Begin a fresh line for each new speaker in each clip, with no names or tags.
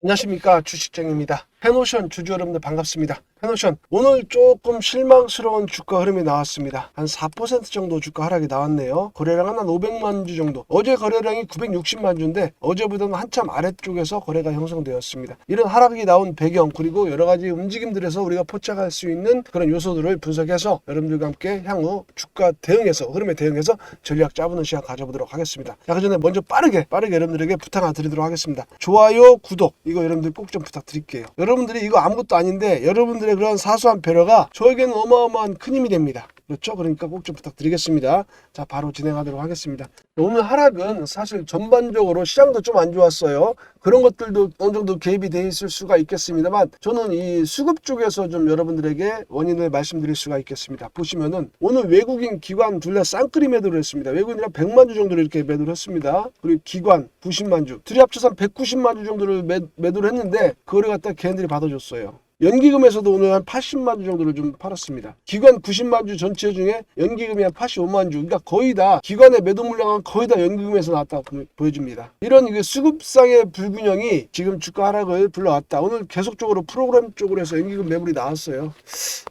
안녕하십니까, 주식장입니다. 페노션 주주 여러분들 반갑습니다. 페노션 오늘 조금 실망스러운 주가 흐름이 나왔습니다. 한 4% 정도 주가 하락이 나왔네요. 거래량은 한 500만 주 정도. 어제 거래량이 960만 주인데 어제보다는 한참 아래쪽에서 거래가 형성되었습니다. 이런 하락이 나온 배경 그리고 여러 가지 움직임들에서 우리가 포착할 수 있는 그런 요소들을 분석해서 여러분들과 함께 향후 주가 대응해서 흐름에 대응해서 전략 짜보는 시간 가져보도록 하겠습니다. 자, 그 전에 먼저 빠르게 여러분들에게 부탁 하나 드리도록 하겠습니다. 좋아요, 구독 이거 여러분들 꼭 좀 부탁드릴게요. 여러분들이 이거 아무것도 아닌데 여러분들의 그런 사소한 배려가 저에게는 어마어마한 큰 힘이 됩니다. 그렇죠? 그러니까 꼭 좀 부탁드리겠습니다. 자, 바로 진행하도록 하겠습니다. 오늘 하락은 사실 전반적으로 시장도 좀 안 좋았어요. 그런 것들도 어느 정도 개입이 돼 있을 수가 있겠습니다만 저는 이 수급 쪽에서 좀 여러분들에게 원인을 말씀드릴 수가 있겠습니다. 보시면은 오늘 외국인 기관 둘 다 쌍끌이 매도를 했습니다. 외국인이랑 100만 주 정도를 이렇게 매도를 했습니다. 그리고 기관 90만 주, 둘이 합쳐서 190만 주 정도를 매도를 했는데 그거를 갖다 걔네들이 받아줬어요. 연기금에서도 오늘 한 80만 주 정도를 좀 팔았습니다. 기관 90만 주 전체 중에 연기금이 한 85만 주. 그러니까 거의 다 기관의 매도 물량은 거의 다 연기금에서 나왔다고 보여집니다. 이런 수급상의 불균형이 지금 주가 하락을 불러왔다. 오늘 계속적으로 프로그램 쪽으로 해서 연기금 매물이 나왔어요.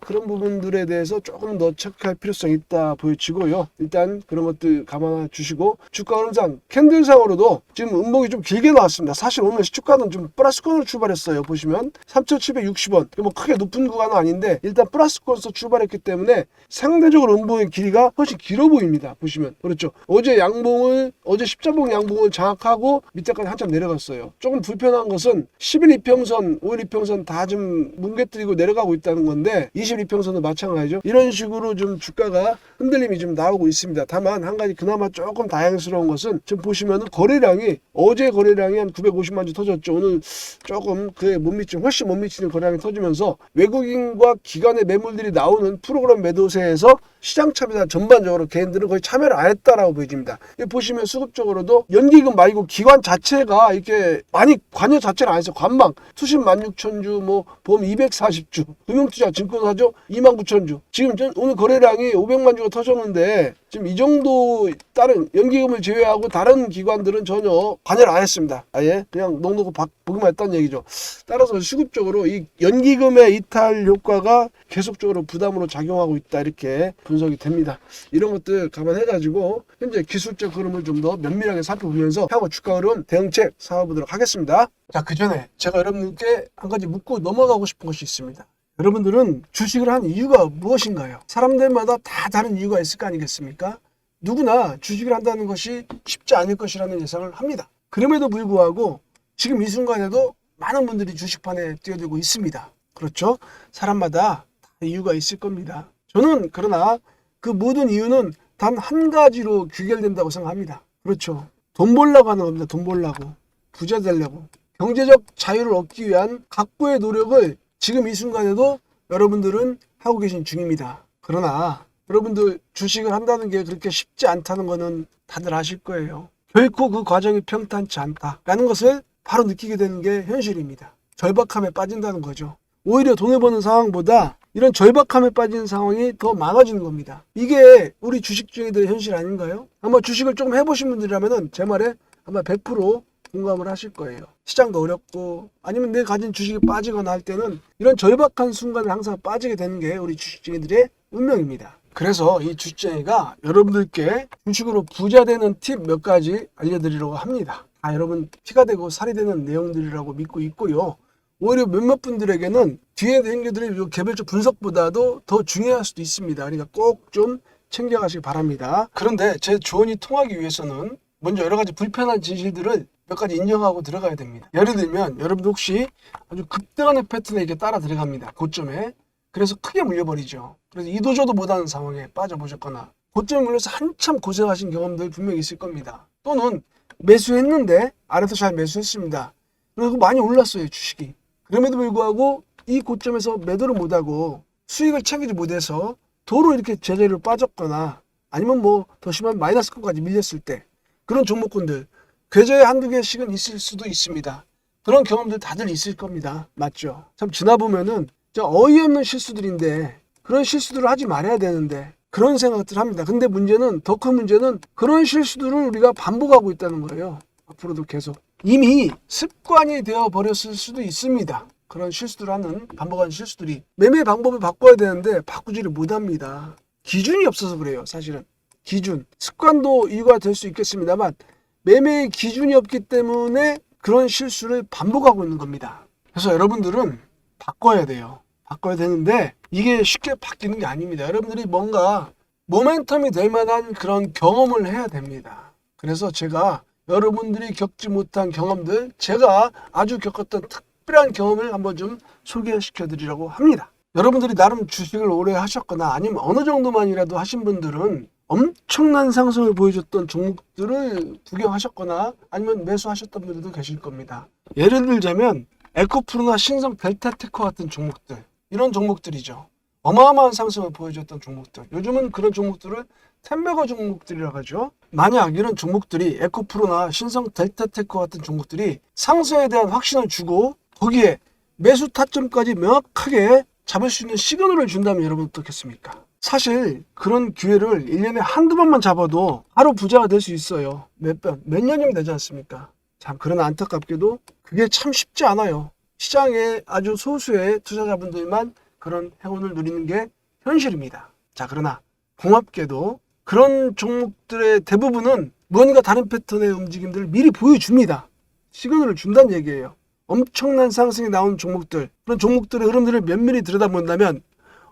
그런 부분들에 대해서 조금 더 체크할 필요성이 있다 보여지고요. 일단 그런 것들 감안해 주시고 주가 흐름상 캔들상으로도 지금 음봉이 좀 길게 나왔습니다. 사실 오늘 주가는 좀 플러스권으로 출발했어요. 보시면 3,760원. 뭐 크게 높은 구간은 아닌데 일단 플러스권에서 출발했기 때문에 상대적으로 음봉의 길이가 훨씬 길어 보입니다. 보시면 그렇죠. 어제 십자봉 양봉을 장악하고 밑에까지 한참 내려갔어요. 조금 불편한 것은 10일 이평선, 5일 이평선 다 좀 뭉개뜨리고 내려가고 있다는 건데 20일 이평선도 마찬가지죠. 이런 식으로 좀 주가가 흔들림이 좀 나오고 있습니다. 다만 한 가지 그나마 조금 다행스러운 것은 지금 보시면은 거래량이 어제 거래량이 한 950만 주 터졌죠. 오늘 조금 그에 훨씬 못 미치는 거래량이 터지면서 외국인과 기관의 매물들이 나오는 프로그램 매도세에서 시장 참여자 전반적으로 개인들은 거의 참여를 안 했다라고 보여집니다. 보시면 수급적으로도 연기금 말고 기관 자체가 이렇게 많이 관여 자체를 안 했어요. 관망 투신 16,000주, 뭐 보험 240주, 금융투자 증권사죠 29,000주. 지금 오늘 거래량이 500만 주가 터졌는데 지금 이 정도 다른 연기금을 제외하고 다른 기관들은 전혀 관여를 안 했습니다. 아예 그냥 넉넉히 보기만 했다는 얘기죠. 따라서 수급적으로 이 연기금의 이탈 효과가 계속적으로 부담으로 작용하고 있다 이렇게 분석이 됩니다. 이런 것들 감안해가지고 현재 기술적 흐름을 좀 더 면밀하게 살펴보면서 향후 주가 흐름 대응책 삼아보도록 하겠습니다. 자, 그 전에 제가 여러분들께 한 가지 묻고 넘어가고 싶은 것이 있습니다. 여러분들은 주식을 한 이유가 무엇인가요? 사람들마다 다 다른 이유가 있을 거 아니겠습니까? 누구나 주식을 한다는 것이 쉽지 않을 것이라는 예상을 합니다. 그럼에도 불구하고 지금 이 순간에도 많은 분들이 주식판에 뛰어들고 있습니다. 그렇죠? 사람마다 다 이유가 있을 겁니다. 저는 그러나 그 모든 이유는 단 한 가지로 귀결된다고 생각합니다. 그렇죠. 돈 벌려고 하는 겁니다. 돈 벌려고. 부자 되려고. 경제적 자유를 얻기 위한 각고의 노력을 지금 이 순간에도 여러분들은 하고 계신 중입니다. 그러나 여러분들 주식을 한다는 게 그렇게 쉽지 않다는 거는 다들 아실 거예요. 결코 그 과정이 평탄치 않다라는 것을 바로 느끼게 되는 게 현실입니다. 절박함에 빠진다는 거죠. 오히려 돈을 버는 상황보다 이런 절박함에 빠지는 상황이 더 많아지는 겁니다. 이게 우리 주식주의들의 현실 아닌가요? 아마 주식을 조금 해보신 분들이라면 제 말에 아마 100% 공감을 하실 거예요. 시장도 어렵고 아니면 내 가진 주식이 빠지거나 할 때는 이런 절박한 순간에 항상 빠지게 되는 게 우리 주식주의들의 운명입니다. 그래서 이 주식주의가 여러분들께 주식으로 부자 되는 팁 몇 가지 알려드리려고 합니다. 다 여러분 피가 되고 살이 되는 내용들이라고 믿고 있고요. 오히려 몇몇 분들에게는 뒤에 행위들이 개별적 분석보다도 더 중요할 수도 있습니다. 그러니까 꼭 좀 챙겨가시기 바랍니다. 그런데 제 조언이 통하기 위해서는 먼저 여러 가지 불편한 진실들을 몇 가지 인정하고 들어가야 됩니다. 예를 들면 여러분들 혹시 아주 급등하는 패턴에 이렇게 따라 들어갑니다. 고점에. 그래서 크게 물려버리죠. 그래서 이도저도 못하는 상황에 빠져보셨거나 고점에 물려서 한참 고생하신 경험들 분명히 있을 겁니다. 또는 매수했는데 아래서 잘 매수했습니다. 그리고 많이 올랐어요, 주식이. 그럼에도 불구하고 이 고점에서 매도를 못하고 수익을 챙기지 못해서 도로 이렇게 제자리로 빠졌거나 아니면 뭐 더 심하면 마이너스권까지 밀렸을 때 그런 종목군들 계좌에 한두 개씩은 있을 수도 있습니다. 그런 경험들 다들 있을 겁니다. 맞죠? 참 지나보면은 어이없는 실수들인데 그런 실수들을 하지 말아야 되는데 그런 생각들을 합니다. 근데 문제는 더 큰 문제는 그런 실수들을 우리가 반복하고 있다는 거예요. 앞으로도 계속. 이미 습관이 되어 버렸을 수도 있습니다. 그런 실수를 하는 반복하는 실수들이 매매 방법을 바꿔야 되는데 바꾸지를 못합니다. 기준이 없어서 그래요. 사실은 기준, 습관도 이유가 될 수 있겠습니다만 매매의 기준이 없기 때문에 그런 실수를 반복하고 있는 겁니다. 그래서 여러분들은 바꿔야 돼요. 바꿔야 되는데 이게 쉽게 바뀌는 게 아닙니다. 여러분들이 뭔가 모멘텀이 될 만한 그런 경험을 해야 됩니다. 그래서 제가 여러분들이 겪지 못한 경험들, 제가 아주 겪었던 특별한 경험을 한번 좀 소개시켜 드리려고 합니다. 여러분들이 나름 주식을 오래 하셨거나 아니면 어느 정도만이라도 하신 분들은 엄청난 상승을 보여줬던 종목들을 구경하셨거나 아니면 매수하셨던 분들도 계실 겁니다. 예를 들자면 에코프로나 신성 델타테크 같은 종목들, 이런 종목들이죠. 어마어마한 상승을 보여줬던 종목들. 요즘은 그런 종목들을 템베거 종목들이라고 하죠. 만약 이런 종목들이 에코프로나 신성 델타테크 같은 종목들이 상승에 대한 확신을 주고 거기에 매수 타점까지 명확하게 잡을 수 있는 시그널을 준다면 여러분 어떻겠습니까? 사실 그런 기회를 1년에 한두 번만 잡아도 하루 부자가 될 수 있어요. 몇 년이면 되지 않습니까? 참, 그러나 안타깝게도 그게 참 쉽지 않아요. 시장에 아주 소수의 투자자분들만 그런 행운을 누리는 게 현실입니다. 자, 그러나 고맙게도 그런 종목들의 대부분은 무언가 다른 패턴의 움직임들을 미리 보여줍니다. 시그널을 준다는 얘기예요. 엄청난 상승이 나온 종목들, 그런 종목들의 흐름들을 면밀히 들여다본다면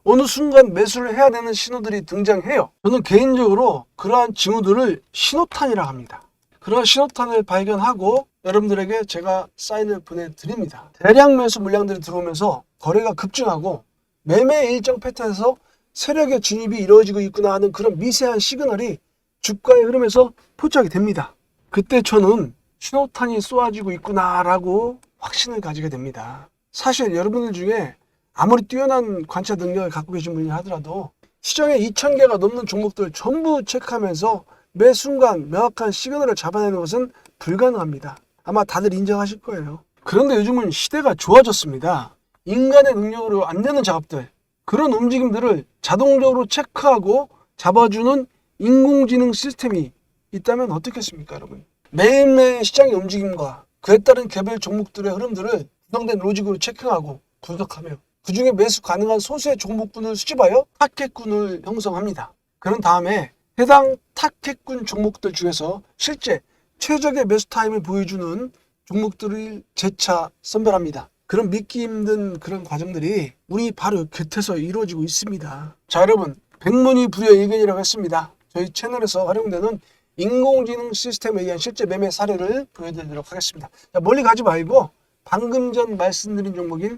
어느 순간 매수를 해야 되는 신호들이 등장해요. 저는 개인적으로 그러한 징후들을 신호탄이라고 합니다. 그러한 신호탄을 발견하고 여러분들에게 제가 사인을 보내드립니다. 대량 매수 물량들이 들어오면서 거래가 급증하고 매매 일정 패턴에서 세력의 진입이 이루어지고 있구나 하는 그런 미세한 시그널이 주가의 흐름에서 포착이 됩니다. 그때 저는 신호탄이 쏘아지고 있구나라고 확신을 가지게 됩니다. 사실 여러분들 중에 아무리 뛰어난 관찰 능력을 갖고 계신 분이 하더라도 시장에 2,000개가 넘는 종목들 전부 체크하면서 매 순간 명확한 시그널을 잡아내는 것은 불가능합니다. 아마 다들 인정하실 거예요. 그런데 요즘은 시대가 좋아졌습니다. 인간의 능력으로 안 되는 작업들, 그런 움직임들을 자동적으로 체크하고 잡아주는 인공지능 시스템이 있다면 어떻겠습니까, 여러분? 매일매일 시장의 움직임과 그에 따른 개별 종목들의 흐름들을 구성된 로직으로 체크하고 분석하며 그 중에 매수 가능한 소수의 종목군을 수집하여 타겟군을 형성합니다. 그런 다음에 해당 타겟군 종목들 중에서 실제 최적의 매수 타임을 보여주는 종목들을 재차 선별합니다. 그런 믿기 힘든 그런 과정들이 우리 바로 곁에서 이루어지고 있습니다. 자, 여러분, 백문이불여일견이라고 했습니다. 저희 채널에서 활용되는 인공지능 시스템에 의한 실제 매매 사례를 보여드리도록 하겠습니다. 자, 멀리 가지 말고 방금 전 말씀드린 종목인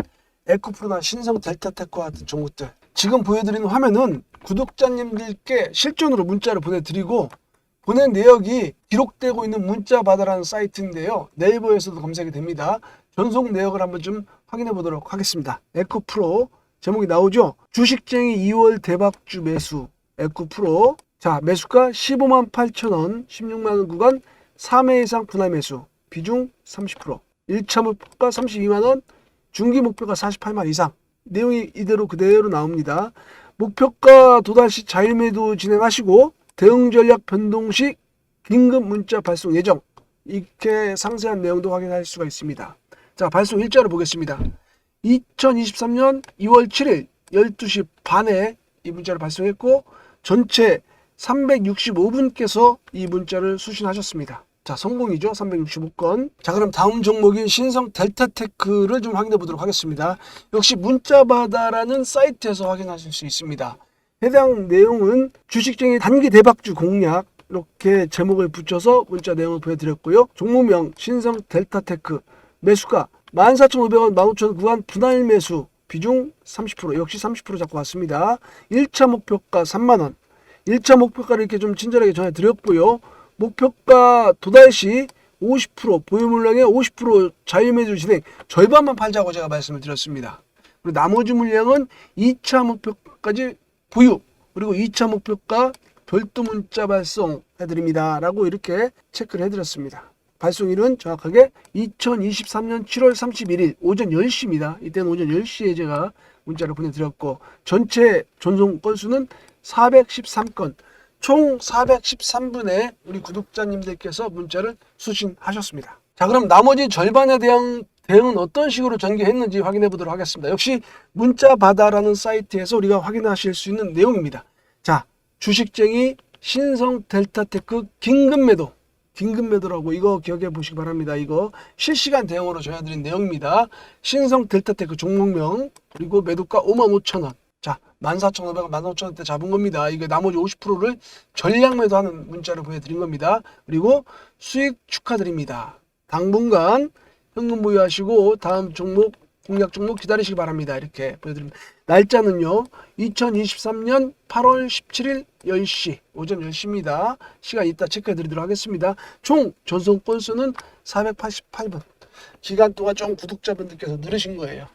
에코프로나 신성 델타테크와 같은 종목들, 지금 보여드리는 화면은 구독자님들께 실전으로 문자를 보내드리고 보낸 내역이 기록되고 있는 문자바다라는 사이트인데요. 네이버에서도 검색이 됩니다. 전송 내역을 한번 좀 확인해 보도록 하겠습니다. 에코프로 제목이 나오죠. 주식쟁이 2월 대박주 매수 에코프로. 자, 매수가 15만 8천 원, 16만 원 구간 3회 이상 분할 매수, 비중 30%, 1차 목표가 32만 원, 중기 목표가 48만 이상. 내용이 이대로 그대로 나옵니다. 목표가 도달 시 자율매도 진행하시고 대응 전략 변동 시 긴급 문자 발송 예정. 이렇게 상세한 내용도 확인할 수가 있습니다. 자, 발송 일자로 보겠습니다. 2023년 2월 7일 12시 반에 이 문자를 발송했고 전체 365분께서 이 문자를 수신하셨습니다. 자, 성공이죠. 365건. 자, 그럼 다음 종목인 신성 델타테크를 좀 확인해 보도록 하겠습니다. 역시 문자바다라는 사이트에서 확인하실 수 있습니다. 해당 내용은 주식쟁이 단기 대박주 공략, 이렇게 제목을 붙여서 문자 내용을 보여드렸고요. 종목명 신성 델타테크, 매수가 14,500원, 15,000원 구간 분할 매수, 비중 30%, 역시 30% 잡고 왔습니다. 1차 목표가 3만원. 1차 목표가를 이렇게 좀 친절하게 전해드렸고요. 목표가 도달 시 50%, 보유 물량의 50% 자유매수 진행, 절반만 팔자고 제가 말씀을 드렸습니다. 그리고 나머지 물량은 2차 목표까지 보유, 그리고 2차 목표가 별도 문자 발송해드립니다. 라고 이렇게 체크를 해드렸습니다. 발송일은 정확하게 2023년 7월 31일 오전 10시입니다. 이때는 오전 10시에 제가 문자를 보내드렸고 전체 전송 건수는 413건, 총 413분의 우리 구독자님들께서 문자를 수신하셨습니다. 자, 그럼 나머지 절반에 대한 대응은 어떤 식으로 전개했는지 확인해 보도록 하겠습니다. 역시 문자바다라는 사이트에서 우리가 확인하실 수 있는 내용입니다. 자, 주식쟁이 신성 델타테크 긴급매도라고 이거 기억해 보시기 바랍니다. 이거 실시간 대응으로 전해드린 내용입니다. 신성 델타테크 종목명, 그리고 매도가 55,000원. 자, 14,500원, 15,000원대 잡은 겁니다. 이거 나머지 50%를 전량 매도하는 문자를 보내드린 겁니다. 그리고 수익 축하드립니다. 당분간 현금 보유하시고 다음 종목, 공략 종목 기다리시기 바랍니다. 이렇게 보여드립니다. 날짜는요, 2023년 8월 17일 10시, 오전 10시입니다. 시간 이따 체크해 드리도록 하겠습니다. 총 전송 건수는 488분. 기간 동안 좀 구독자분들께서 늘으신 거예요.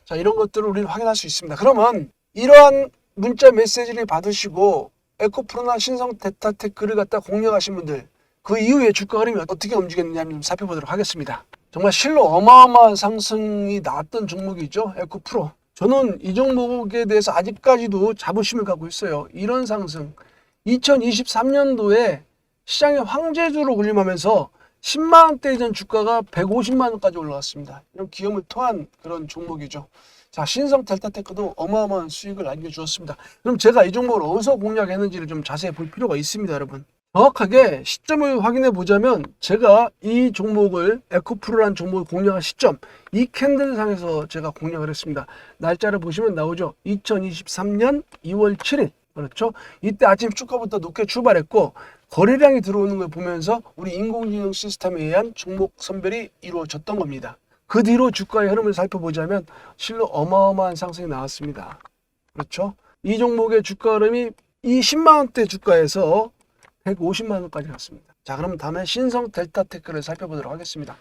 자, 이런 것들을 우리는 확인할 수 있습니다. 그러면 이러한 문자 메시지를 받으시고 에코프로나 신성 델타테크를 갖다 공략하신 분들, 그 이후에 주가 흐름이 어떻게 움직였느냐 좀 살펴보도록 하겠습니다. 정말 실로 어마어마한 상승이 나왔던 종목이죠. 에코프로. 저는 이 종목에 대해서 아직까지도 자부심을 갖고 있어요. 이런 상승. 2023년도에 시장의 황제주로 군림하면서 10만원대 이전 주가가 150만원까지 올라갔습니다. 이런 기염을 토한 그런 종목이죠. 자, 신성 델타테크도 어마어마한 수익을 안겨주었습니다. 그럼 제가 이 종목을 어디서 공략했는지를 좀 자세히 볼 필요가 있습니다, 여러분. 정확하게 시점을 확인해 보자면 제가 이 종목을 에코프로라는 종목을 공략한 시점, 이 캔들상에서 제가 공략을 했습니다. 날짜를 보시면 나오죠. 2023년 2월 7일. 그렇죠. 이때 아침 주가부터 높게 출발했고 거래량이 들어오는 걸 보면서 우리 인공지능 시스템에 의한 종목 선별이 이루어졌던 겁니다. 그 뒤로 주가의 흐름을 살펴보자면 실로 어마어마한 상승이 나왔습니다. 그렇죠. 이 종목의 주가 흐름이 이 10만원대 주가에서 150만원까지 갔습니다. 자, 그럼 다음에 신성 델타테크를 살펴보도록 하겠습니다.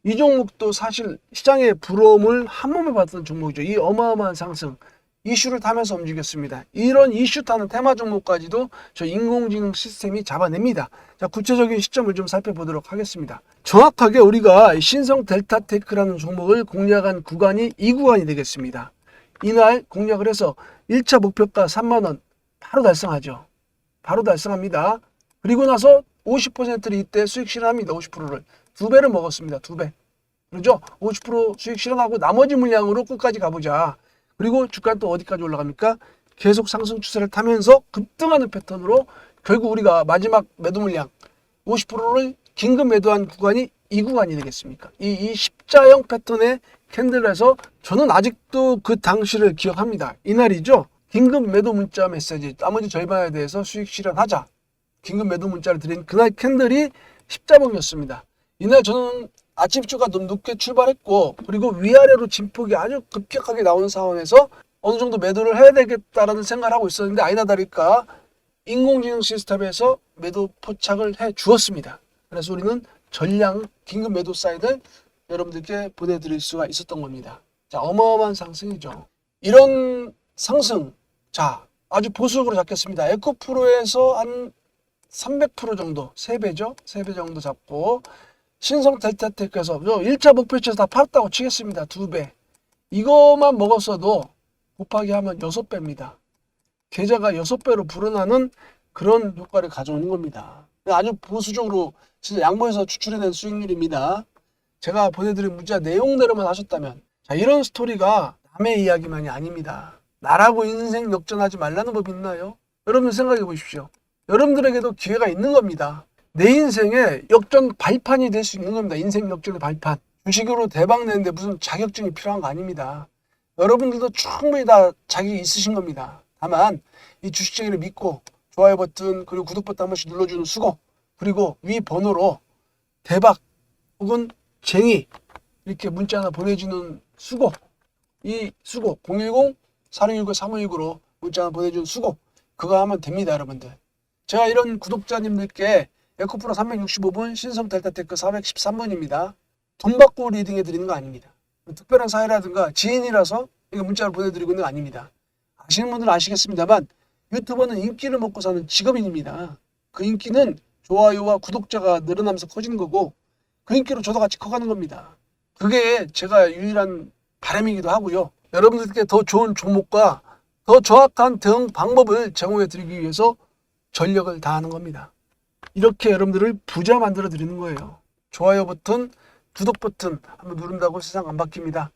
이 종목도 사실 시장의 부러움을 한 몸에 받던 종목이죠. 이 어마어마한 상승, 이슈를 타면서 움직였습니다. 이런 이슈 타는 테마 종목까지도 저 인공지능 시스템이 잡아냅니다. 자, 구체적인 시점을 좀 살펴보도록 하겠습니다. 정확하게 우리가 신성 델타테크라는 종목을 공략한 구간이 이 구간이 되겠습니다. 이날 공략을 해서 1차 목표가 3만원 바로 달성하죠. 바로 달성합니다. 그리고 나서 50%를 이때 수익 실현합니다. 50%를. 2배를 먹었습니다. 2배. 그렇죠? 50% 수익 실현하고 나머지 물량으로 끝까지 가보자. 그리고 주가는 또 어디까지 올라갑니까? 계속 상승 추세를 타면서 급등하는 패턴으로 결국 우리가 마지막 매도 물량 50%를 긴급 매도한 구간이 이 구간이 되겠습니까? 이 십자형 패턴의 캔들에서 저는 아직도 그 당시를 기억합니다. 이날이죠. 긴급 매도 문자 메시지, 나머지 절반에 대해서 수익 실현하자. 긴급 매도 문자를 드린 그날 캔들이 십자봉이었습니다. 이날 저는 아침 주가 좀 높게 출발했고 그리고 위아래로 진폭이 아주 급격하게 나오는 상황에서 어느 정도 매도를 해야 되겠다라는 생각을 하고 있었는데 아니나 다를까 인공지능 시스템에서 매도 포착을 해 주었습니다. 그래서 우리는 전량 긴급 매도 사인을 여러분들께 보내드릴 수가 있었던 겁니다. 자, 어마어마한 상승이죠. 이런 상승, 자, 아주 보수적으로 잡겠습니다. 에코프로에서 한 300% 정도, 3배죠? 3배 정도 잡고 신성 델타테크에서 1차 목표치에서 다 팔았다고 치겠습니다. 2배. 이것만 먹었어도 곱하기 하면 6배입니다. 계좌가 6배로 불어나는 그런 효과를 가져오는 겁니다. 아주 보수적으로 진짜 양보해서 추출해낸 수익률입니다. 제가 보내드린 문자 내용대로만 하셨다면, 자, 이런 스토리가 남의 이야기만이 아닙니다. 나라고 인생 역전하지 말라는 법이 있나요? 여러분 생각해 보십시오. 여러분들에게도 기회가 있는 겁니다. 내 인생의 역전 발판이 될 수 있는 겁니다. 인생 역전의 발판. 주식으로 대박 내는데 무슨 자격증이 필요한 거 아닙니다. 여러분들도 충분히 다 자격이 있으신 겁니다. 다만 이 주식쟁이를 믿고 좋아요 버튼 그리고 구독 버튼 한 번씩 눌러주는 수고, 그리고 위 번호로 대박 혹은 쟁이 이렇게 문자 하나 보내주는 수고, 이 수고 010-4619-3519로 문자 하나 보내주는 수고, 그거 하면 됩니다. 여러분들, 제가 이런 구독자님들께 에코프로 365분, 신성 델타테크 413분입니다. 돈 받고 리딩해 드리는 거 아닙니다. 특별한 사회라든가 지인이라서 이거 문자를 보내드리고 있는 거 아닙니다. 아시는 분들은 아시겠습니다만 유튜버는 인기를 먹고 사는 직업인입니다. 그 인기는 좋아요와 구독자가 늘어나면서 커지는 거고 그 인기로 저도 같이 커가는 겁니다. 그게 제가 유일한 바람이기도 하고요. 여러분들께 더 좋은 종목과 더 정확한 대응 방법을 제공해 드리기 위해서 전력을 다하는 겁니다. 이렇게 여러분들을 부자 만들어 드리는 거예요. 좋아요 버튼, 구독 버튼 한번 누른다고 세상 안 바뀝니다.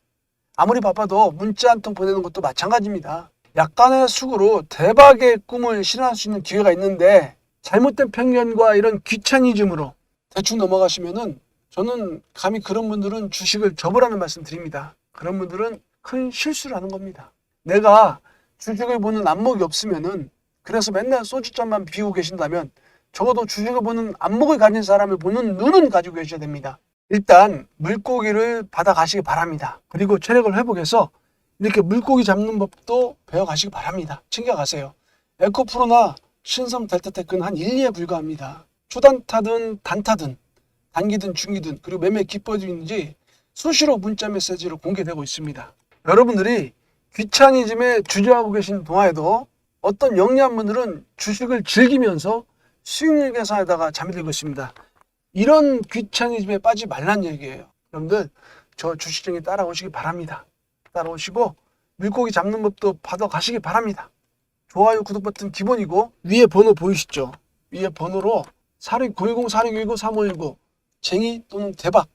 아무리 바빠도 문자 한 통 보내는 것도 마찬가지입니다. 약간의 숙으로 대박의 꿈을 실현할 수 있는 기회가 있는데 잘못된 편견과 이런 귀차니즘으로 대충 넘어가시면은 저는 감히 그런 분들은 주식을 접으라는 말씀 드립니다. 그런 분들은 큰 실수를 하는 겁니다. 내가 주식을 보는 안목이 없으면은 그래서 맨날 소주잔만 비우고 계신다면 적어도 주식을 보는 안목을 가진 사람을 보는 눈은 가지고 계셔야 됩니다. 일단 물고기를 받아가시기 바랍니다. 그리고 체력을 회복해서 이렇게 물고기 잡는 법도 배워가시기 바랍니다. 챙겨가세요. 에코프로나 신성 델타테크는 한 1, 2에 불과합니다. 초단타든 단타든 단기든 중기든 그리고 매매 기법인지 수시로 문자 메시지로 공개되고 있습니다. 여러분들이 귀차니즘에 주저하고 계신 동안에도 어떤 영리한 분들은 주식을 즐기면서 수익률 계산에다가 잠이 들고 있습니다. 이런 귀차니즘에 빠지지 말란 얘기예요. 여러분들 저 주식쟁이 따라오시기 바랍니다. 따라오시고 물고기 잡는 법도 받아가시기 바랍니다. 좋아요, 구독 버튼 기본이고 위에 번호 보이시죠? 위에 번호로 46-9619-3519 쟁이 또는 대박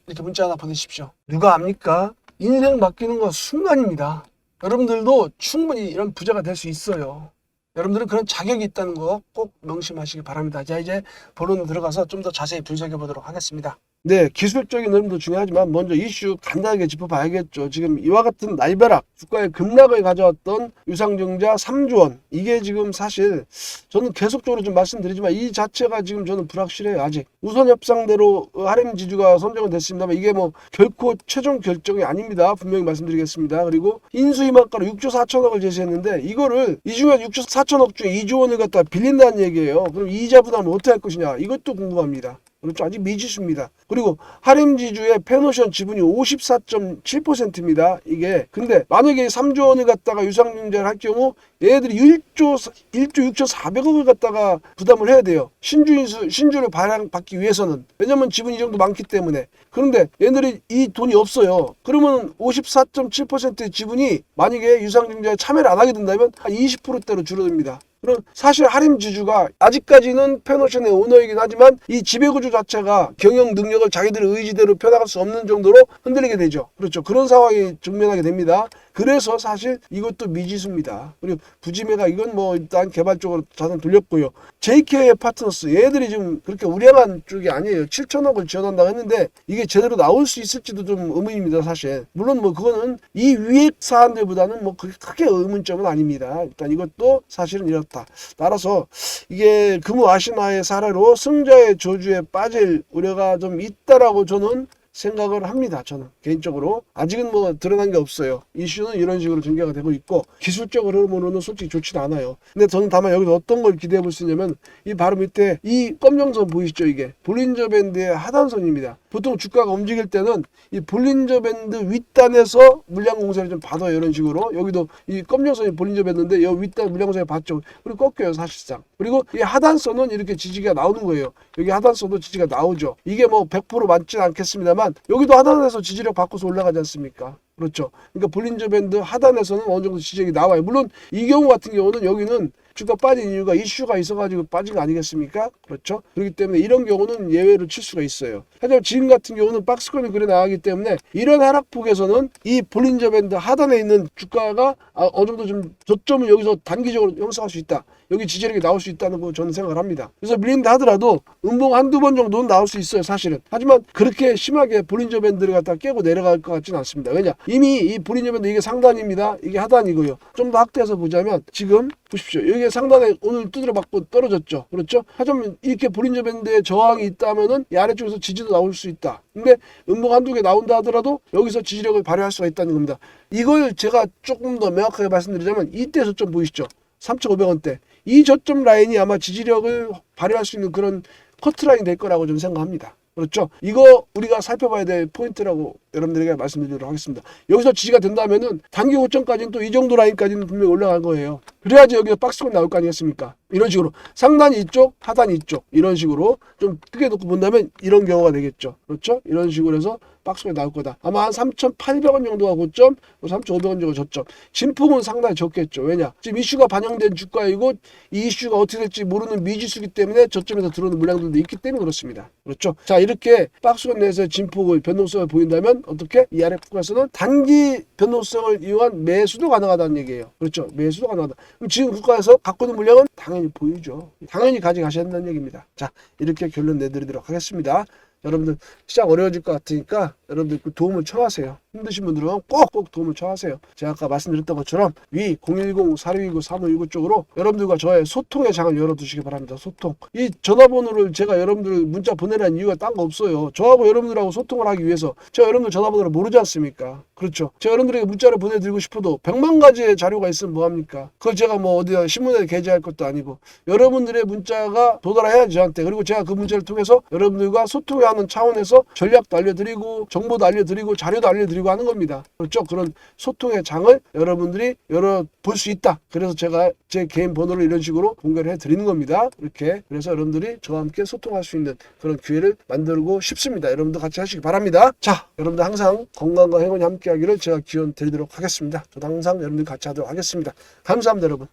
이렇게 문자 하나 보내십시오. 누가 압니까? 인생 바뀌는 건 순간입니다. 여러분들도 충분히 이런 부자가 될 수 있어요. 여러분들은 그런 자격이 있다는 거 꼭 명심하시기 바랍니다. 자, 이제 본론으로 들어가서 좀 더 자세히 분석해 보도록 하겠습니다. 네, 기술적인 흐름도 중요하지만 먼저 이슈 간단하게 짚어봐야겠죠. 지금 이와 같은 날벼락 주가의 급락을 가져왔던 유상증자 3조 원, 이게 지금 사실 저는 계속적으로 좀 말씀드리지만 이 자체가 지금 저는 불확실해요. 아직 우선 협상대로 하렘 지주가 선정은 됐습니다만 이게 뭐 결코 최종 결정이 아닙니다. 분명히 말씀드리겠습니다. 그리고 인수이만가로 6조 4천억을 제시했는데 이거를 이 중에 6조 4천억 중에 2조 원을 갖다 빌린다는 얘기예요. 그럼 이자 부담을 어떻게 할 것이냐, 이것도 궁금합니다. 그렇죠. 아직 미지수입니다. 그리고 하림지주의 페노션 지분이 54.7%입니다. 이게 근데 만약에 3조 원을 갖다가 유상증자를 할 경우 얘네들이 1조 6,400억을 갖다가 부담을 해야 돼요. 신주를 발행받기 위해서는. 왜냐면 지분이 이 정도 많기 때문에. 그런데 얘네들이 이 돈이 없어요. 그러면 54.7%의 지분이 만약에 유상증자에 참여를 안 하게 된다면 한 20%대로 줄어듭니다. 그럼 사실 하림지주가 아직까지는 페노션의 오너이긴 하지만 이 지배구조 자체가 경영 능력을 자기들의 의지대로 펴나갈 수 없는 정도로 흔들리게 되죠. 그렇죠. 그런 상황이直面하게 됩니다. 그래서 사실 이것도 미지수입니다. 그리고 부지매가 이건 뭐 일단 개발적으로 자산 돌렸고요. JK 파트너스 얘들이 지금 그렇게 우량한 쪽이 아니에요. 7천억을 지원한다고 했는데 이게 제대로 나올 수 있을지도 좀 의문입니다. 사실 물론 뭐 그거는 이 위액 사안들보다는 뭐 크게 의문점은 아닙니다. 일단 이것도 사실은 이렇다. 따라서 이게 금우 아시나의 사례로 승자의 저주에 빠질 우려가 좀 있다라고 저는 생각을 합니다. 저는 개인적으로 아직은 뭐 드러난 게 없어요. 이슈는 이런 식으로 전개가 되고 있고 기술적 흐름으로는 솔직히 좋지는 않아요. 근데 저는 다만 여기서 어떤 걸 기대해 볼 수 있냐면 이 바로 밑에 이 검정선 보이시죠? 이게 볼린저 밴드의 하단선입니다. 보통 주가가 움직일 때는 이 볼린저 밴드 윗단에서 물량 공세를 좀 받아요. 이런 식으로 여기도 이 검정선이 볼린저 밴드인데 여기 윗단 물량 공세를 받죠. 그리고 꺾여요 사실상. 그리고 이 하단선은 이렇게 지지가 나오는 거예요. 여기 하단선도 지지가 나오죠. 이게 뭐 100% 맞지는 않겠습니다만 여기도 하단에서 지지력 바꿔서 올라가지 않습니까? 그렇죠. 그러니까 볼린저 밴드 하단에서는 어느 정도 지지력이 나와요. 물론 이 경우 같은 경우는 여기는 주가 빠진 이유가 이슈가 있어가지고 빠진 거 아니겠습니까? 그렇죠. 그렇기 때문에 이런 경우는 예외로 칠 수가 있어요. 하지만 지금 같은 경우는 박스권이 그래 나가기 때문에 이런 하락폭에서는 이 볼린저 밴드 하단에 있는 주가가 어느 정도 좀 저점을 여기서 단기적으로 형성할 수 있다. 여기 지지력이 나올 수 있다는 거 저는 생각을 합니다. 그래서 밀린다 하더라도 음봉 한두 번 정도는 나올 수 있어요. 사실은. 하지만 그렇게 심하게 볼린저 밴드를 갖다 깨고 내려갈 것 같지는 않습니다. 왜냐? 이미 이 볼린저 밴드 이게 상단입니다. 이게 하단이고요. 좀 더 확대해서 보자면 지금 보십시오. 여기 상단에 오늘 두드려 맞고 떨어졌죠. 그렇죠? 하지만 이렇게 볼린저 밴드에 저항이 있다면은 이 아래쪽에서 지지도 나올 수 있다. 근데 음봉 한두 개 나온다 하더라도 여기서 지지력을 발휘할 수가 있다는 겁니다. 이걸 제가 조금 더 명확하게 말씀드리자면 이때 저점 보이시죠? 3,500원대. 이 저점 라인이 아마 지지력을 발휘할 수 있는 그런 커트라인이 될 거라고 저는 생각합니다. 그렇죠? 이거 우리가 살펴봐야 될 포인트라고 여러분들에게 말씀드리도록 하겠습니다. 여기서 지지가 된다면은 단기 고점까지는 또 이 정도 라인까지는 분명히 올라갈 거예요. 그래야지 여기서 박스권 나올 거 아니겠습니까? 이런 식으로 상단이 이쪽, 하단이 이쪽 이런 식으로 좀 크게 놓고 본다면 이런 경우가 되겠죠. 그렇죠? 이런 식으로 해서 박스권이 나올 거다. 아마 한 3,800원 정도가 고점, 3,500원 정도 저점. 진폭은 상당히 적겠죠. 왜냐? 지금 이슈가 반영된 주가이고 이 이슈가 어떻게 될지 모르는 미지수기 때문에 저점에서 들어오는 물량들도 있기 때문에 그렇습니다. 그렇죠? 자, 이렇게 박스권 내에서 진폭을 변동성을 보인다면 어떻게? 이 아래 국가에서는 단기 변동성을 이용한 매수도 가능하다는 얘기예요. 그렇죠? 매수도 가능하다. 그럼 지금 국가에서 갖고 있는 물량은 당연히 보이죠. 당연히 가져가셔야 된다는 얘기입니다. 자, 이렇게 결론 내드리도록 하겠습니다. 여러분들 시장 어려워질 것 같으니까 여러분들 그 도움을 청하세요. 힘드신 분들은 꼭 도움을 청하세요. 제가 아까 말씀드렸던 것처럼 위 010-4629-3519 쪽으로 여러분들과 저의 소통의 장을 열어두시기 바랍니다. 소통. 이 전화번호를 제가 여러분들 문자 보내라는 이유가 딴 거 없어요. 저하고 여러분들하고 소통을 하기 위해서 제가 여러분들 전화번호를 모르지 않습니까? 그렇죠. 제가 여러분들에게 문자를 보내드리고 싶어도 100만 가지의 자료가 있으면 뭐합니까? 그걸 제가 뭐 어디 신문에 게재할 것도 아니고 여러분들의 문자가 도달해야지 저한테. 그리고 제가 그 문자를 통해서 여러분들과 소통하는 차원에서 전략도 알려드리고 정보도 알려드리고 자료도 알려드리고 하는 겁니다. 그렇죠? 그런 소통의 장을 여러분들이 열어볼 수 있다. 그래서 제가 제 개인 번호를 이런 식으로 공개를 해드리는 겁니다. 이렇게. 그래서 여러분들이 저와 함께 소통할 수 있는 그런 기회를 만들고 싶습니다. 여러분도 같이 하시기 바랍니다. 자, 여러분들 항상 건강과 행운이 함께 하기를 제가 기원 드리도록 하겠습니다. 저도 항상 여러분들 같이 하도록 하겠습니다. 감사합니다, 여러분.